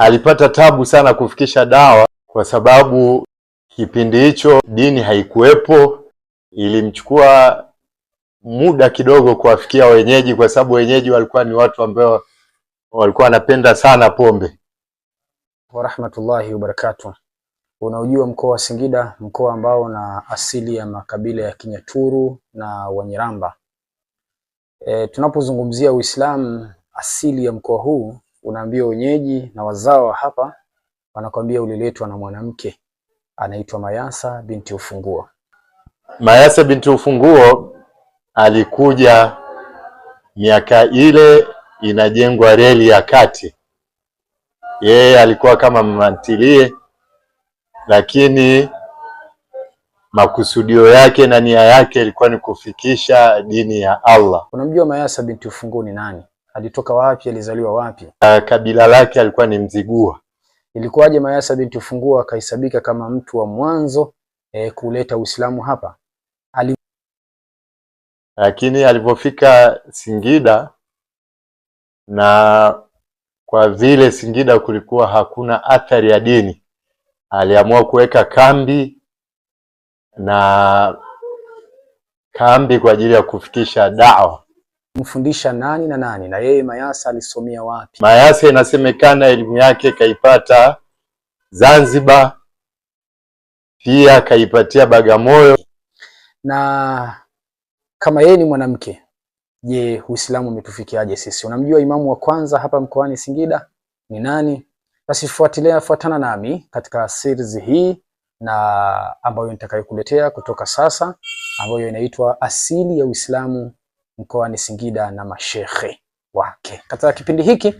alipata tabu sana kufikisha dawa, kwa sababu kipindi hicho dini haikuwepo. Ilimchukua muda kidogo kuwafikia wenyeji, kwa sababu wenyeji walikuwa ni watu ambao walikuwa wanapenda sana pombe. Wa rahmatullahi wa barakatuh. Unaujua mkoa wa Singida, mkoa ambao una asili ya makabila ya Kinyaturu na Wanyiramba. Tunapozungumzia Uislamu, asili ya mkoa huu, unaambia wenyeji na wazao hapa wanakwambia uliletwa na mwanamke anaitwa Mayasa binti Ufunguo. Mayasa binti Ufunguo alikuja miaka ile inajengwa reli ya kati. Yeye alikuwa kama mmantilie, lakini makusudio yake na nia yake ilikuwa ni kufikisha dini ya Allah. Unamjua Mayasa binti Ufunguo ni nani? Alitoka wapi? Alizaliwa wapi? Kabila lake alikuwa ni Mzigua. Ilikuwaje Mayasa binti Ufunguo akahesabika kama mtu wa mwanzo kuleta Uislamu hapa? Lakini alipofika Singida, na kwa vile Singida kulikuwa hakuna athari ya dini, aliamua kuweka kambi kwa ajili ya kufikisha dawa. Mfundisha nani na nani? Na yeye Mayasa alisomea wapi? Mayasa inasemekana elimu yake kaipata Zanzibar, pia kaipatia Bagamoyo. Na kama yeye ni mwanamke, je, Uislamu umetufikiaje sisi? Unamjua imamu wa kwanza hapa mkoani Singida ni nani? Basi fuatana nami katika series hii na ambayo nitakayokuletea kutoka sasa, ambayo inaitwa Asili ya Uislamu mkoani Singida na mashekhe wake. Katika kipindi hiki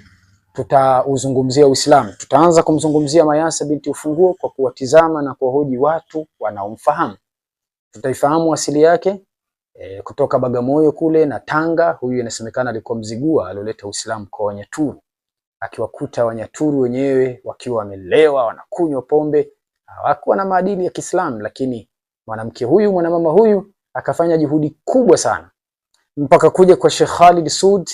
tutauzungumzia Uislamu. Tutaanza kumzungumzia Mayasa binti Ufunguo kwa kuwatizama na kuwahoji watu wanaomfahamu. Tutaifahamu asili yake kutoka Bagamoyo kule na Tanga. Huyu inasemekana alikuwa Mzigua alioleta Uislamu kwa Wanyaturu, akiwakuta Wanyaturu wenyewe wakiwa wamelewa, wanakunywa pombe, hawakuwa na maadili ya Kiislamu. Lakini mwanamke huyu, mwanamama huyu akafanya juhudi kubwa sana mpaka kuja kwa Sheikh Khalid Sud,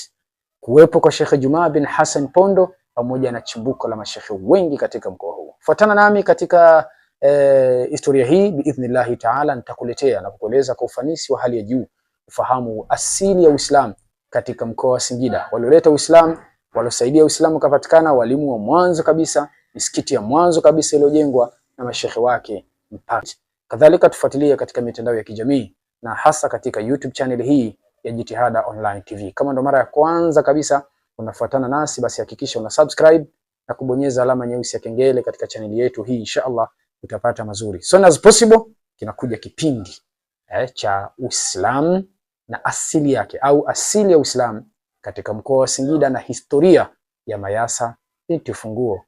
kuwepo kwa Sheikh Juma bin Hassan Pondo, pamoja na chimbuko la mashekhe wengi katika mkoa huu. Fuatana nami katika historia hii biidhnillahi taala. Nitakuletea na kukueleza kwa ufanisi wa hali ya juu ufahamu asili ya Uislamu katika mkoa wa Singida, walioleta Uislamu, waliosaidia Uislamu kupatikana, walimu wa mwanzo kabisa, misikiti ya mwanzo kabisa iliyojengwa na mashekhe wake mpaka. Kadhalika tufuatilie katika mitandao ya kijamii na hasa katika YouTube channel hii ya Jitihada Online TV. Kama ndo mara ya kwanza kabisa unafuatana nasi, basi hakikisha una subscribe na kubonyeza alama nyeusi ya kengele katika channel yetu hii. Inshallah utapata mazuri. Soon as possible kinakuja kipindi cha Uislamu na asili yake, au asili ya Uislamu katika mkoa wa Singida na historia ya Mayasa binti Ufunguo